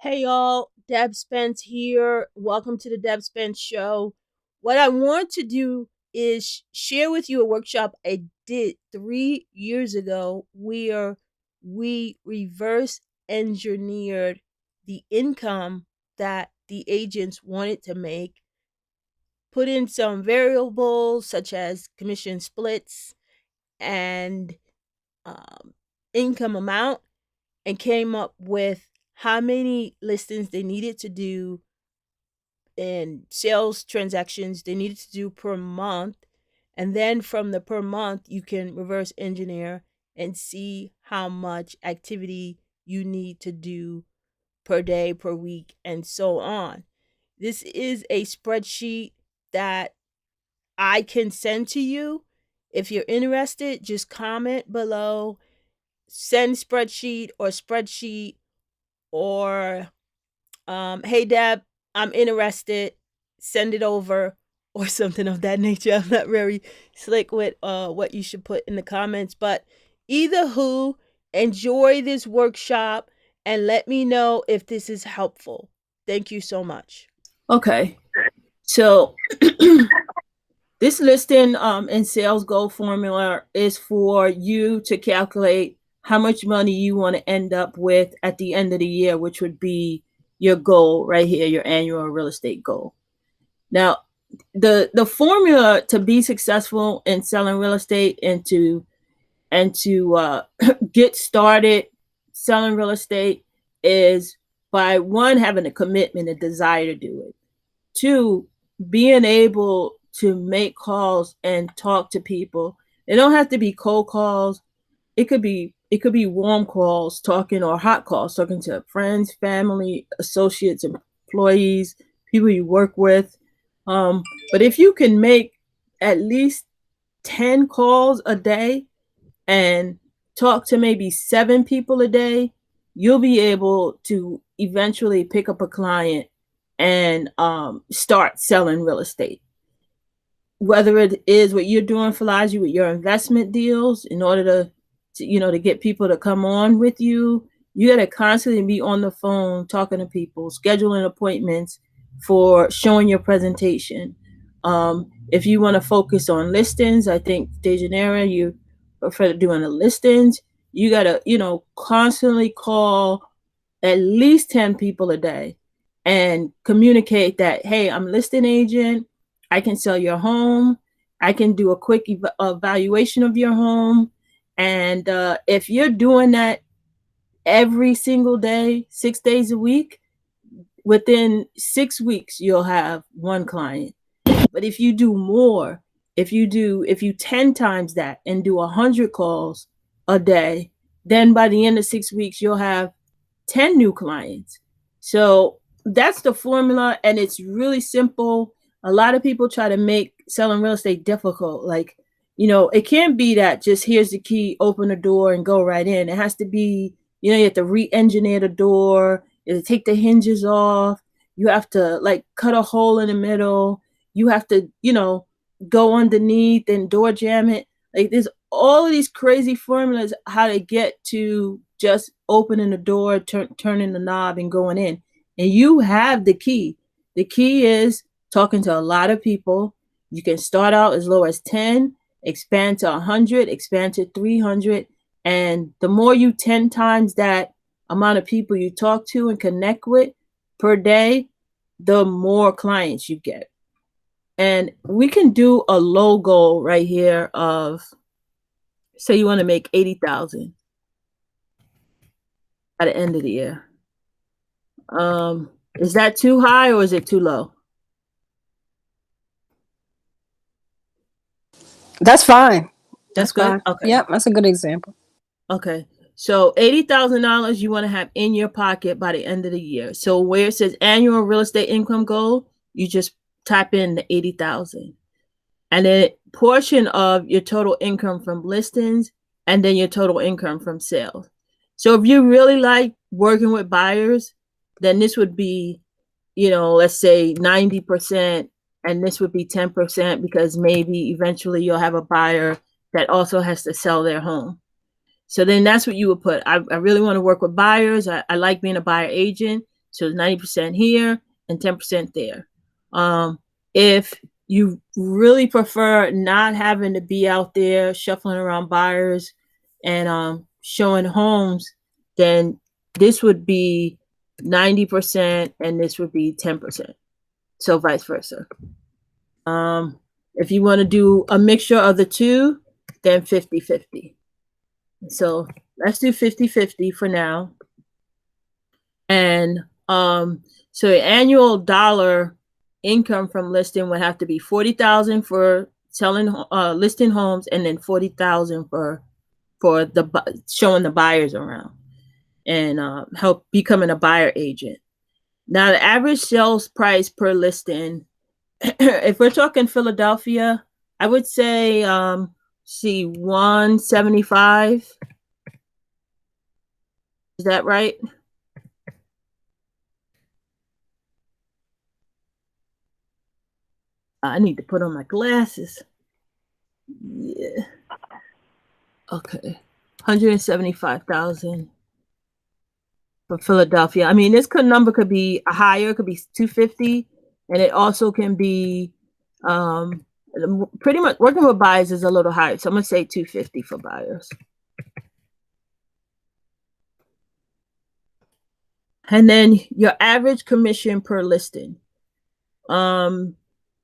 Hey y'all, Deb Spence here. Welcome to the Deb Spence Show. What I want to do is share with you a workshop I did 3 years ago where we reverse engineered the income that the agents wanted to make, put in some variables such as commission splits and um, income amount, and came up with how many listings they needed to do and sales transactions they needed to do per month. And then from the per month, you can reverse engineer and see how much activity you need to do per day, per week, and so on. This is a spreadsheet that I can send to you. If you're interested, just comment below, send spreadsheet, or hey Deb, I'm interested, send it over, or something of that nature. I'm not very slick with what you should put in the comments, but either who, enjoy this workshop and let me know if this is helpful. Thank you so much. Okay, so this listing and sales goal formula is for you to calculate how much money you want to end up with at the end of the year, which would be your goal right here, your annual real estate goal. Now, the formula to be successful in selling real estate and to get started selling real estate is by one, having a commitment, a desire to do it. Two, being able to make calls and talk to people. It don't have to be cold calls. It could be warm calls, talking, or hot calls, talking to friends, family, associates, employees, people you work with. But if you can make at least 10 calls a day and talk to maybe 7 people a day, you'll be able to eventually pick up a client and start selling real estate. Whether it is what you're doing, Falaji, with your investment deals, in order to get people to come on with you, you got to constantly be on the phone talking to people, scheduling appointments for showing your presentation. If you want to focus on listings, I think Dejanira, you prefer doing the listings. You got to, constantly call at least 10 people a day and communicate that, hey, I'm a listing agent. I can sell your home. I can do a quick evaluation of your home. And if you're doing that every single day, 6 days a week, within 6 weeks, you'll have one client. But if you do more, if you 10 times that and do 100 calls a day, then by the end of 6 weeks, you'll have 10 new clients. So that's the formula, and it's really simple. A lot of people try to make selling real estate difficult. Like, it can't be that just here's the key, open the door and go right in. It has to be, you have to re-engineer the door, you have to take the hinges off, you have to cut a hole in the middle, you have to, go underneath and door jam it. There's all of these crazy formulas how to get to just opening the door, turning the knob and going in. And you have the key. The key is talking to a lot of people. You can start out as low as 10, expand to 100, expand to 300. And the more you 10 times that amount of people you talk to and connect with per day, the more clients you get. And we can do a low goal right here of, say you want to make 80,000 at the end of the year. Is that too high or is it too low? That's fine. That's good? Fine. Okay. Yep, that's a good example. Okay. So $80,000 you want to have in your pocket by the end of the year. So where it says annual real estate income goal, you just type in the 80,000. And then portion of your total income from listings, and then your total income from sales. So if you really like working with buyers, then this would be, let's say 90%, and this would be 10%, because maybe eventually you'll have a buyer that also has to sell their home. So then that's what you would put. I really want to work with buyers. I like being a buyer agent. So 90% here and 10% there. If you really prefer not having to be out there shuffling around buyers and showing homes, then this would be 90% and this would be 10%. So vice versa. If you want to do a mixture of the two, then 50-50. So let's do 50-50 for now. And so the annual dollar income from listing would have to be 40,000 for selling listing homes, and then 40,000 for the showing the buyers around and help becoming a buyer agent. Now the average sales price per listing, if we're talking Philadelphia, I would say see 175. Is that right? I need to put on my glasses. Yeah. Okay. 175,000 for Philadelphia. I mean, this number could be higher. It could be 250, and it also can be pretty much working with buyers is a little higher. So I'm gonna say 250 for buyers. And then your average commission per listing.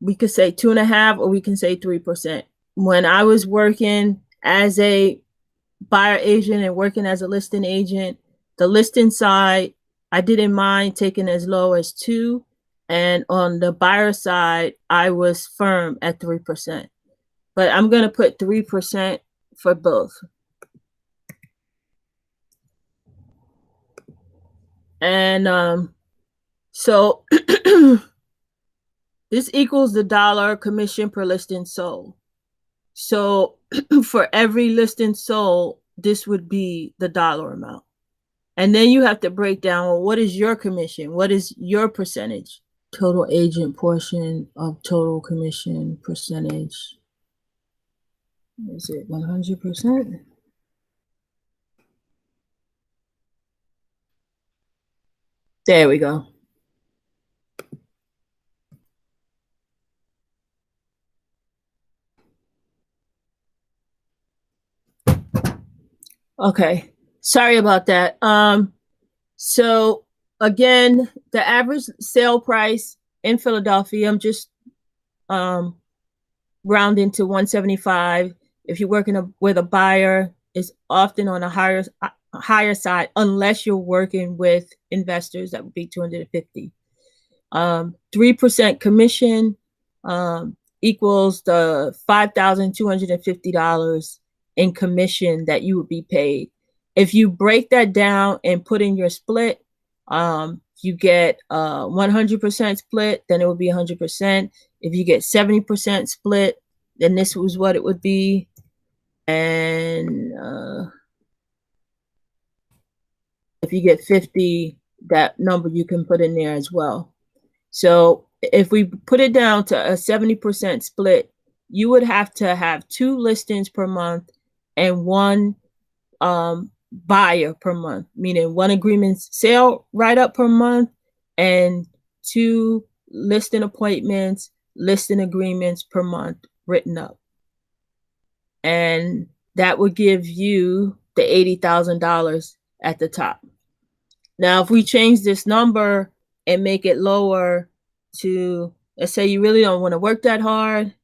We could say 2.5%, or we can say 3%. When I was working as a buyer agent and working as a listing agent, the listing side, I didn't mind taking as low as 2%. And on the buyer side, I was firm at 3%. But I'm going to put 3% for both. And so this equals the dollar commission per listing sold. So for every listing sold, this would be the dollar amount. And then you have to break down, well, what is your commission? What is your percentage? Total agent portion of total commission percentage. Is it 100%? There we go. Okay, sorry about that. So again, the average sale price in Philadelphia, I'm just rounding to 175. If you're working with a buyer, is often on a higher side, unless you're working with investors, that would be 250. 3% commission equals the $5,250 in commission that you would be paid. If you break that down and put in your split, you get 100% split, then it would be 100%. If you get 70% split, then this was what it would be. And if you get 50, that number you can put in there as well. So if we put it down to a 70% split, you would have to have 2 listings per month and 1 buyer per month, meaning 1 agreement sale write-up per month and 2 listing appointments, listing agreements per month written up. And that would give you the $80,000 at the top. Now, if we change this number and make it lower to, let's say you really don't want to work that hard,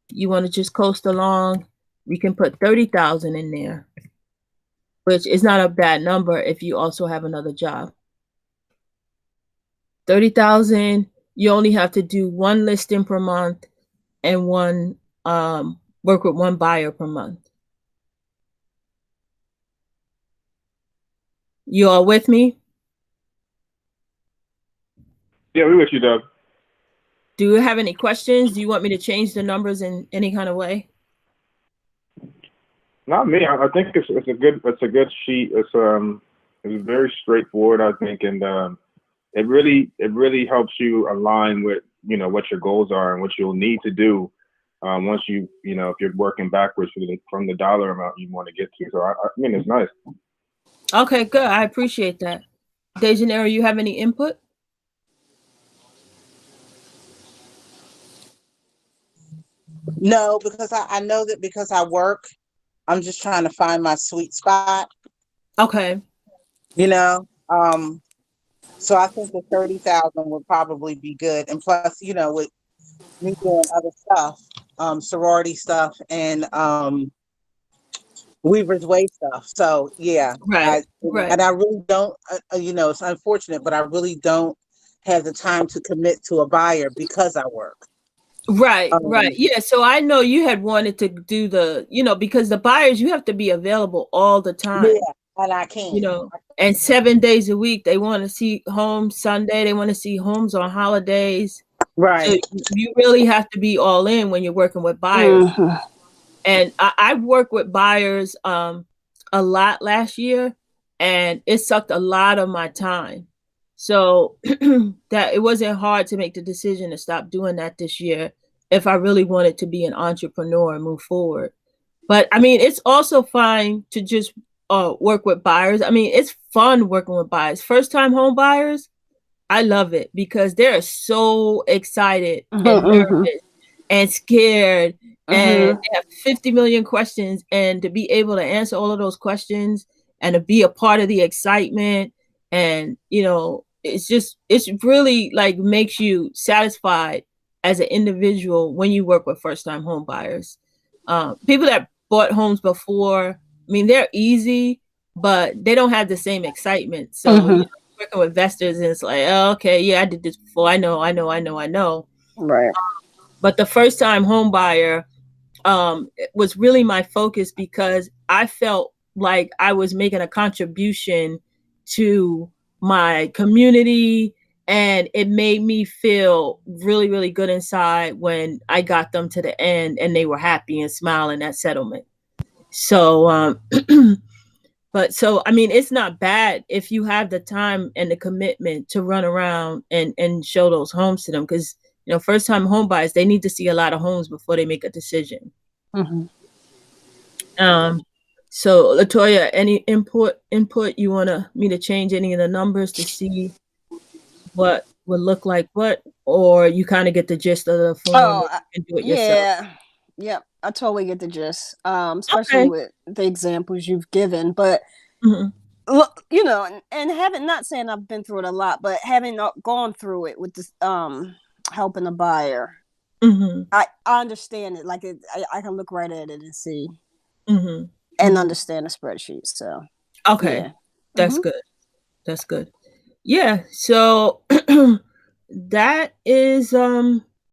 you want to just coast along, we can put 30,000 in there, which is not a bad number if you also have another job. 30,000, you only have to do 1 listing per month and 1 work with 1 buyer per month. You all with me? Yeah, we're with you, Doug. Do you have any questions? Do you want me to change the numbers in any kind of way? Not me. I think it's a good sheet. It's very straightforward, I think, and it really helps you align with what your goals are and what you'll need to do once if you're working backwards from the dollar amount you want to get to. So I mean, it's nice. Okay, good. I appreciate that. Dejanero, you have any input? No, because I know that because I work, I'm just trying to find my sweet spot, Okay. you know. So I think the 30,000 would probably be good. And plus, with me doing other stuff, sorority stuff and Weaver's Way stuff. So yeah, Right. Right. I really don't. It's unfortunate, but I really don't have the time to commit to a buyer because I work. Right, right. Um, Yeah, so I know you had wanted to do because the buyers, you have to be available all the time, yeah, and I can't. and 7 days a week. They want to see homes Sunday. They want to see homes on holidays. So Right. you really have to be all in when you're working with buyers. Mhm. And I've worked with buyers a lot last year, and it sucked a lot of my time. So that it wasn't hard to make the decision to stop doing that this year if I really wanted to be an entrepreneur and move forward. But I mean, it's also fine to just work with buyers. I mean, it's fun working with buyers. First time home buyers, I love it because they're so excited Mhm. and Mhm. nervous and scared, and Mhm. they have 50 million questions, and to be able to answer all of those questions and to be a part of the excitement, and it's really like makes you satisfied as an individual when you work with first time home buyers. People that bought homes before, I mean, they're easy, but they don't have the same excitement. So Mhm. working with investors, and it's like, oh, okay, yeah, I did this before. I know. Right. But the first time home buyer it was really my focus because I felt like I was making a contribution to my community, and it made me feel really, really good inside when I got them to the end and they were happy and smiling at settlement. So but so I mean, it's not bad if you have the time and the commitment to run around and show those homes to them, because first time home buyers, they need to see a lot of homes before they make a decision. Mhm. Um, so Latoya, any input you want me to change any of the numbers to see what would look like what, or you kind of get the gist of the form Oh, and you can do it yourself? yeah. Yep. I totally get the gist. Especially Okay. with the examples you've given. But Hmm. look, and having, not saying I've been through it a lot, but having not gone through it with this helping a buyer, Hmm. I understand it. Like I can look right at it and see Hmm. and Hmm. understand the spreadsheet. So Okay, yeah. that's Mhm. good. That's good. Yeah. So that is